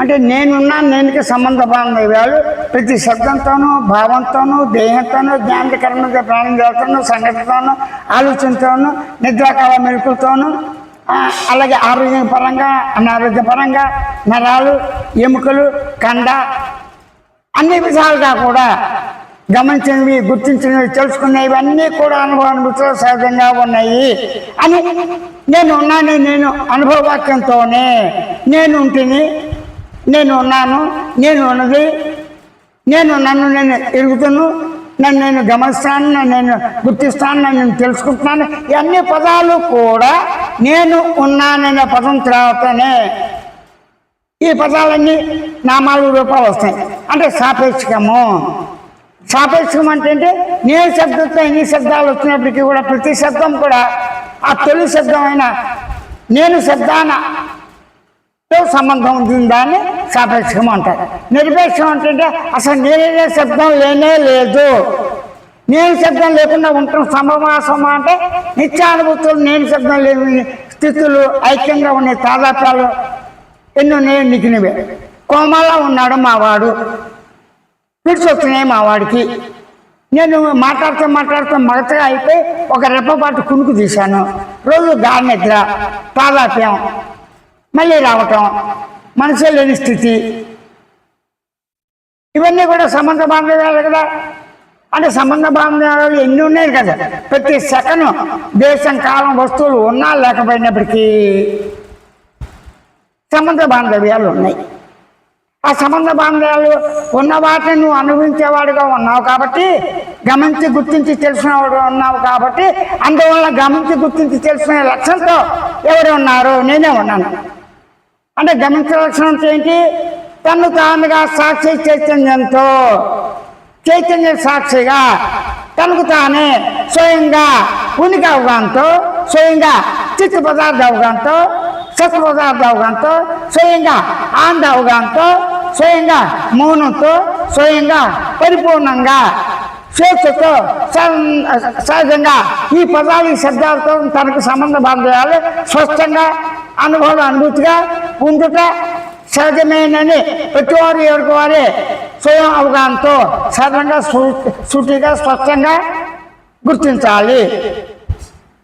అంటే నేనుకి సంబంధ బాంధవ్యాలు ప్రతి శబ్దంతోనూ, భావంతోనూ, దేహంతోనూ, జ్ఞానకరమైన ప్రాణంతోనూ, సంఘటనతోనూ, ఆలోచనతోనూ, నిద్రాకాల మెలకులతోనూ, అలాగే ఆరోగ్యపరంగా, అనారోగ్యపరంగా, నరాలు, ఎముకలు, కండ అన్ని విధాలుగా కూడా గమనించినవి, గుర్తించినవి, తెలుసుకునేవి అన్నీ కూడా అనుభవానుభూతిలో సహజంగా ఉన్నాయి అని నేను అనుభవవాక్యంతోనే నేను ఉంటిని, నేను ఉన్నాను, నేను ఉన్నది, నన్ను ఎరుగుతాను, నన్ను నేను గమనిస్తాను, నేను గుర్తిస్తాను, నేను తెలుసుకుంటున్నాను. ఇవన్నీ పదాలు కూడా నేను ఉన్నాననే పదం తర్వాతనే ఈ పదాలన్నీ నామాలు రూపాలు వస్తాయి. అంటే సాపేక్షకము. సాపేక్షం అంటే నేను శబ్దంతో ఎన్ని శబ్దాలు వచ్చినప్పటికీ కూడా ప్రతి శబ్దం కూడా ఆ తొలి శబ్దమైన నేను శబ్దానతో సంబంధం ఉంది, దాన్ని సాపేక్షం అంటారు. నిరపేక్షం అంటే అసలు నేనే శబ్దం లేనే లేదు, నేను శబ్దం లేకుండా ఉండటం సంభవాసమా అంటే నిత్యానుభూతులు నేను శబ్దం లేని స్థితులు, ఐక్యంగా ఉండే తాదాత్మ్యాలు ఎన్నో నేను నిగినవే. కోమాలో ఉన్నాడు మావాడు, పిడిచి వస్తున్నాయి మావాడికి. నేను మాట్లాడుతూ మగతగా అయిపోయి ఒక రెప్పపాటు కునుకు తీశాను. రోజు గాఢ నిద్ర, తాదాత్మ్యం, మళ్ళీ రావటం, మనసే లేని స్థితి, ఇవన్నీ కూడా సంబంధ బాంధవ్యాలు కదా. అంటే సంబంధ బాంధవ్యాలు ఎన్ని ఉన్నాయి కదా. ప్రతి సెకను దేశం, కాలం, వస్తువులు ఉన్నా లేకపోయినప్పటికీ సంబంధ బాంధవ్యాలు ఉన్నాయి. ఆ సంబంధ బాంధవ్యాలు ఉన్న వాటిని నువ్వు అనుభవించేవాడుగా ఉన్నావు కాబట్టి, గమనించి గుర్తించి తెలిసినవాడు ఉన్నావు కాబట్టి, అందువల్ల గమనించి గుర్తించి తెలుసుకునే లక్ష్యంతో ఎవరు ఉన్నారు? నేనే ఉన్నాను. అంటే గమనించే లక్షణం ఏంటి? తను తానుగా సాక్షి చైతన్యంతో, చైతన్య సాక్షిగా, తనకు తానే స్వయంగా ఉనికి అవగాహనతో, స్వయంగా చిత్త పదార్థ అవగాహనతో, సత్ పదార్థ అవగాహనతో, స్వయంగా ఆనంద అవగాహనతో, స్వయంగా మౌనంతో, స్వయంగా పరిపూర్ణంగా స్వేచ్ఛతో సహజంగా ఈ పదాలు, ఈ శబ్దాలతో తనకు సంబంధ బాంధవ్యాలు స్పష్టంగా అనుభూతిగా ఉండుట సహజమేనని ప్రతివారు ఎవరికి వారే స్వయం అవగాహనతో సరళంగా, సూటిగా, స్పష్టంగా గుర్తించాలి.